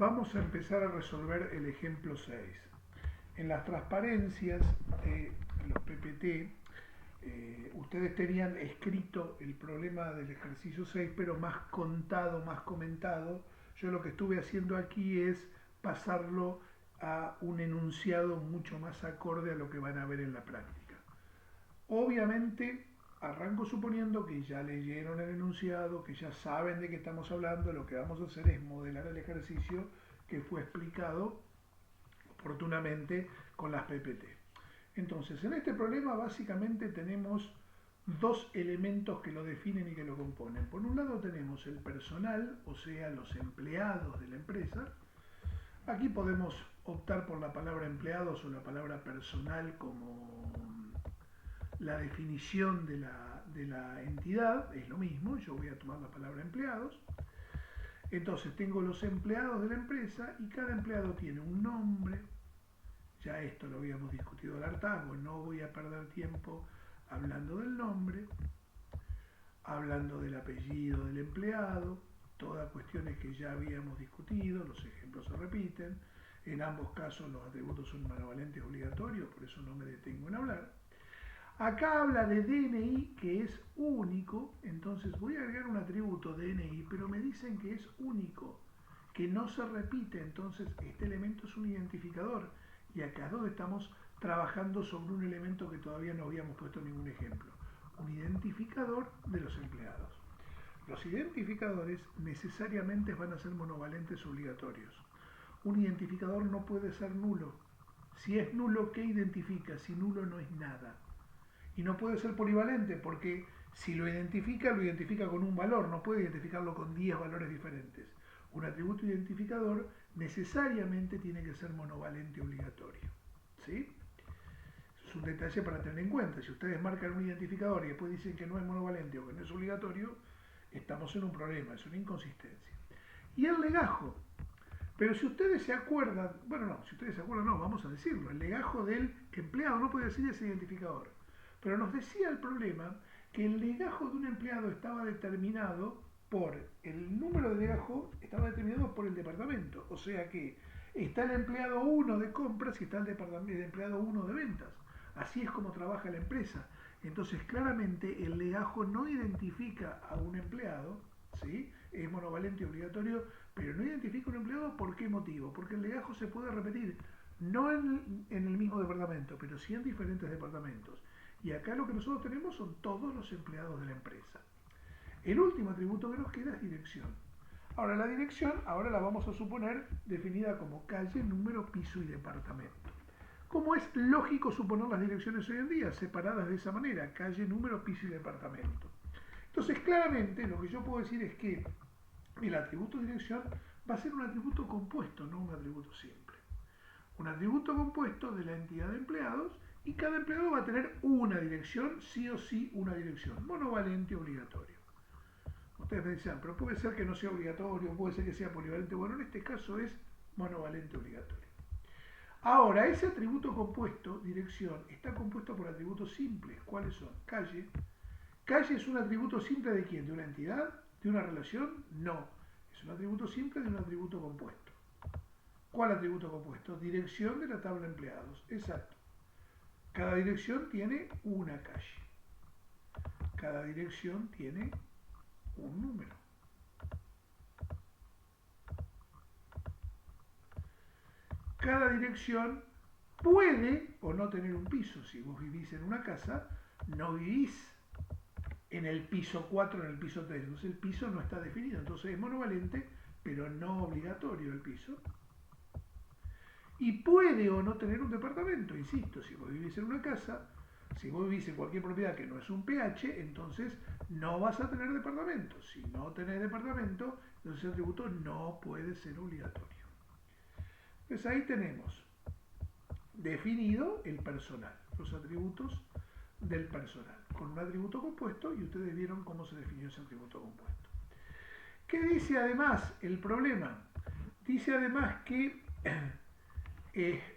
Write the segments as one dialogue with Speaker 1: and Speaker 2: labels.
Speaker 1: Vamos a empezar a resolver el ejemplo 6. En las transparencias de los PPT, ustedes tenían escrito el problema del ejercicio 6, pero más contado, más comentado. Yo lo que estuve haciendo aquí es pasarlo a un enunciado mucho más acorde a lo que van a ver en la práctica. Obviamente, arranco suponiendo que ya leyeron el enunciado, que ya saben de qué estamos hablando. Lo que vamos a hacer es modelar el ejercicio que fue explicado oportunamente con las PPT. Entonces, en este problema básicamente tenemos dos elementos que lo definen y que lo componen. Por un lado tenemos el personal, o sea, los empleados de la empresa. Aquí podemos optar por la palabra empleados o la palabra personal como la definición de la entidad, es lo mismo, yo voy a tomar la palabra empleados. Entonces tengo los empleados de la empresa y cada empleado tiene un nombre. Ya esto lo habíamos discutido al hartazgo, no voy a perder tiempo hablando del nombre, hablando del apellido del empleado, todas cuestiones que ya habíamos discutido, los ejemplos se repiten, en ambos casos los atributos son monovalentes obligatorios, por eso no me detengo en hablar. Acá habla de DNI, que es único, entonces voy a agregar un atributo DNI, pero me dicen que es único, que no se repite, entonces este elemento es un identificador. Y acá es donde estamos trabajando sobre un elemento que todavía no habíamos puesto ningún ejemplo, un identificador de los empleados. Los identificadores necesariamente van a ser monovalentes obligatorios. Un identificador no puede ser nulo. Si es nulo, ¿qué identifica? Si nulo no es nada. Y no puede ser polivalente porque si lo identifica con un valor, no puede identificarlo con 10 valores diferentes. Un atributo identificador necesariamente tiene que ser monovalente obligatorio. ¿Sí? Es un detalle para tener en cuenta. Si ustedes marcan un identificador y después dicen que no es monovalente o que no es obligatorio, estamos en un problema, es una inconsistencia. Y el legajo. Pero si ustedes se acuerdan, bueno, no, si ustedes se acuerdan, no, vamos a decirlo, el legajo del empleado no puede decir ese identificador. Pero nos decía el problema que el legajo de un empleado estaba determinado por el número de legajo, estaba determinado por el departamento. O sea que está el empleado 1 de compras y está el empleado 1 de ventas. Así es como trabaja la empresa. Entonces, claramente, el legajo no identifica a un empleado, ¿sí? Es monovalente y obligatorio, pero no identifica a un empleado. ¿Por qué motivo? Porque el legajo se puede repetir, no en el mismo departamento, pero sí en diferentes departamentos. Y acá lo que nosotros tenemos son todos los empleados de la empresa. El último atributo que nos queda es dirección. Ahora, la dirección, ahora la vamos a suponer definida como calle, número, piso y departamento. Como es lógico suponer las direcciones hoy en día, separadas de esa manera, calle, número, piso y departamento. Entonces, claramente, lo que yo puedo decir es que el atributo dirección va a ser un atributo compuesto, no un atributo simple. Un atributo compuesto de la entidad de empleados y cada empleado va a tener una dirección, sí o sí una dirección, monovalente obligatorio. Ustedes me decían, pero puede ser que no sea obligatorio, puede ser que sea polivalente. Bueno, en este caso es monovalente obligatorio. Ahora, ese atributo compuesto, dirección, está compuesto por atributos simples. ¿Cuáles son? Calle. ¿Calle es un atributo simple de quién? ¿De una entidad? ¿De una relación? No. Es un atributo simple de un atributo compuesto. ¿Cuál atributo compuesto? Dirección de la tabla de empleados. Exacto. Cada dirección tiene una calle. Cada dirección tiene un número. Cada dirección puede o no tener un piso. Si vos vivís en una casa, no vivís en el piso 4 o en el piso 3. Entonces el piso no está definido. Entonces es monovalente, pero no obligatorio el piso. Y puede o no tener un departamento. Insisto, si vos vivís en una casa, si vos vivís en cualquier propiedad que no es un PH, entonces no vas a tener departamento. Si no tenés departamento, entonces el atributo no puede ser obligatorio. Pues ahí tenemos definido el personal, los atributos del personal, con un atributo compuesto, y ustedes vieron cómo se definió ese atributo compuesto. ¿Qué dice además el problema? Dice además que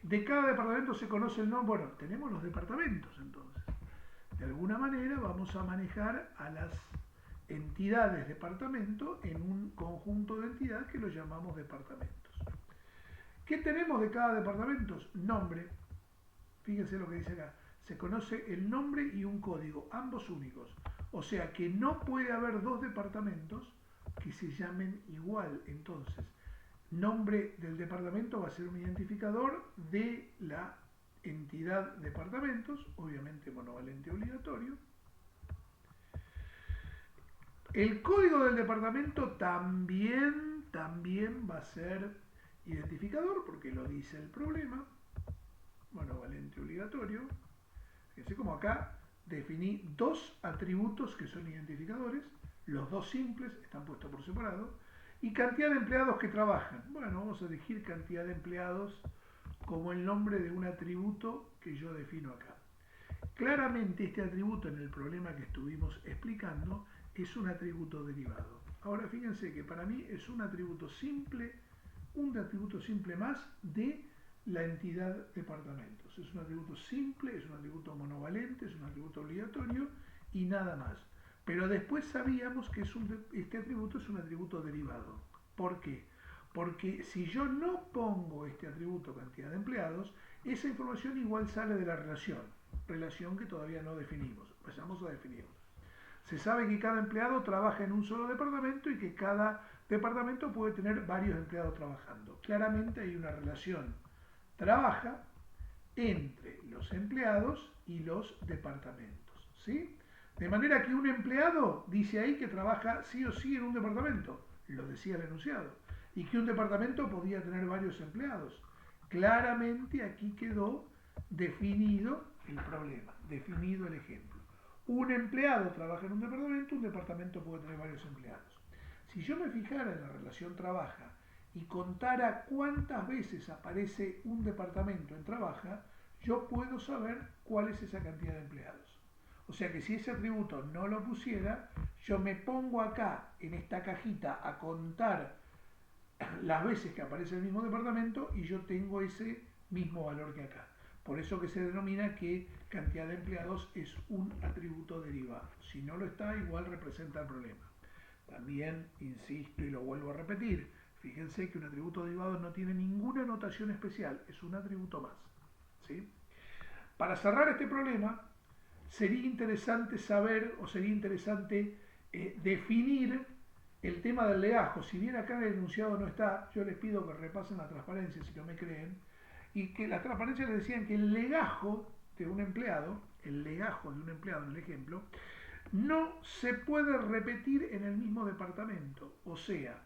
Speaker 1: de cada departamento se conoce el nombre. Bueno, tenemos los departamentos entonces. De alguna manera vamos a manejar a las entidades departamento en un conjunto de entidades que lo llamamos departamentos. ¿Qué tenemos de cada departamento? Nombre. Fíjense lo que dice acá. Se conoce el nombre y un código, ambos únicos. O sea que no puede haber dos departamentos que se llamen igual. Entonces, nombre del departamento va a ser un identificador de la entidad departamentos, obviamente monovalente obligatorio. El código del departamento también va a ser identificador, porque lo dice el problema, monovalente obligatorio. Fíjense como acá definí dos atributos que son identificadores, los dos simples están puestos por separado, y cantidad de empleados que trabajan. Bueno, vamos a elegir cantidad de empleados como el nombre de un atributo que yo defino acá. Claramente este atributo en el problema que estuvimos explicando es un atributo derivado. Ahora fíjense que para mí es un atributo simple más de la entidad departamentos. Es un atributo simple, es un atributo monovalente, es un atributo obligatorio y nada más. Pero después sabíamos que este atributo es un atributo derivado. ¿Por qué? Porque si yo no pongo este atributo cantidad de empleados, esa información igual sale de la relación que todavía no definimos. Empezamos a definirla. Se sabe que cada empleado trabaja en un solo departamento y que cada departamento puede tener varios empleados trabajando. Claramente hay una relación trabaja entre los empleados y los departamentos, ¿sí? De manera que un empleado dice ahí que trabaja sí o sí en un departamento, lo decía el enunciado, y que un departamento podía tener varios empleados. Claramente aquí quedó definido el problema, definido el ejemplo. Un empleado trabaja en un departamento puede tener varios empleados. Si yo me fijara en la relación trabaja y contara cuántas veces aparece un departamento en trabaja, yo puedo saber cuál es esa cantidad de empleados. O sea que si ese atributo no lo pusiera, yo me pongo acá en esta cajita a contar las veces que aparece el mismo departamento y yo tengo ese mismo valor que acá. Por eso que se denomina que cantidad de empleados es un atributo derivado. Si no lo está, igual representa el problema. También, insisto y lo vuelvo a repetir, fíjense que un atributo derivado no tiene ninguna notación especial, es un atributo más. ¿Sí? Para cerrar este problema, sería interesante saber o sería interesante definir el tema del legajo. Si bien acá en el enunciado no está, yo les pido que repasen la transparencia si no me creen, y que las transparencias les decían que el legajo de un empleado en el ejemplo, no se puede repetir en el mismo departamento. O sea,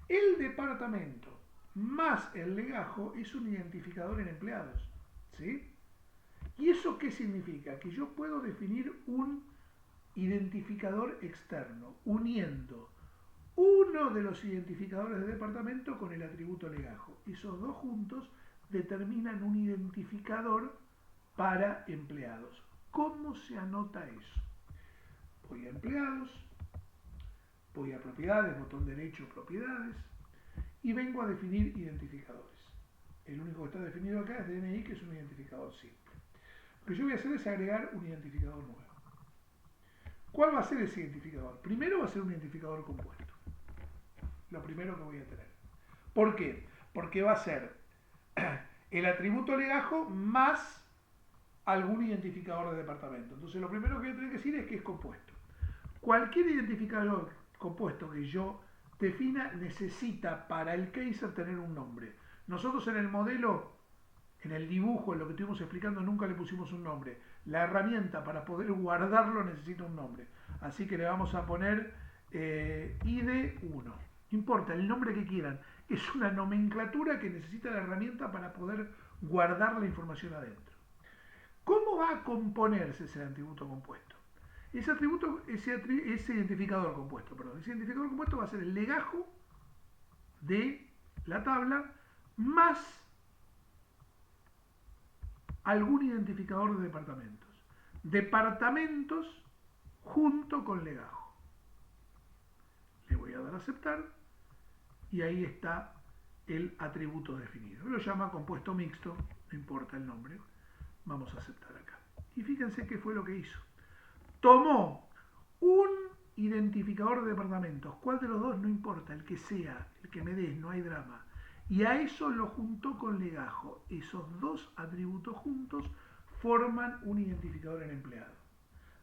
Speaker 1: el departamento más el legajo es un identificador en empleados. ¿Sí? ¿Y eso qué significa? Que yo puedo definir un identificador externo, uniendo uno de los identificadores de departamento con el atributo legajo. Esos dos juntos determinan un identificador para empleados. ¿Cómo se anota eso? Voy a empleados, voy a propiedades, botón derecho, propiedades, y vengo a definir identificadores. El único que está definido acá es DNI, que es un identificador simple. Lo que yo voy a hacer es agregar un identificador nuevo. ¿Cuál va a ser ese identificador? Primero va a ser un identificador compuesto. Lo primero que voy a tener. ¿Por qué? Porque va a ser el atributo legajo más algún identificador de departamento. Entonces lo primero que voy a tener que decir es que es compuesto. Cualquier identificador compuesto que yo defina necesita para el Kaiser tener un nombre. Nosotros en el modelo, en el dibujo, en lo que estuvimos explicando, nunca le pusimos un nombre. La herramienta para poder guardarlo necesita un nombre. Así que le vamos a poner ID1. No importa, el nombre que quieran. Es una nomenclatura que necesita la herramienta para poder guardar la información adentro. ¿Cómo va a componerse ese atributo compuesto? Ese identificador compuesto va a ser el legajo de la tabla más algún identificador de departamentos. Departamentos junto con legajo. Le voy a dar a aceptar y ahí está el atributo definido. Lo llama compuesto mixto, no importa el nombre. Vamos a aceptar acá. Y fíjense qué fue lo que hizo. Tomó un identificador de departamentos. ¿Cuál de los dos? No importa, el que sea, el que me des, no hay drama. Y a eso lo juntó con legajo. Esos dos atributos juntos forman un identificador en empleado.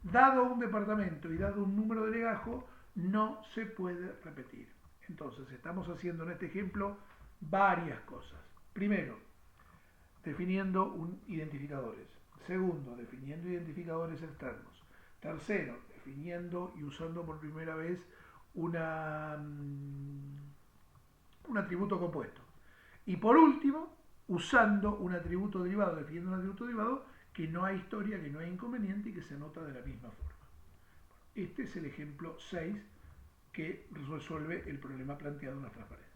Speaker 1: Dado un departamento y dado un número de legajo, no se puede repetir. Entonces, estamos haciendo en este ejemplo varias cosas. Primero, definiendo identificadores. Segundo, definiendo identificadores externos. Tercero, definiendo y usando por primera vez un atributo compuesto. Y por último, usando un atributo derivado, definiendo un atributo derivado que no hay historia, que no hay inconveniente y que se anota de la misma forma. Este es el ejemplo 6 que resuelve el problema planteado en la transparencia.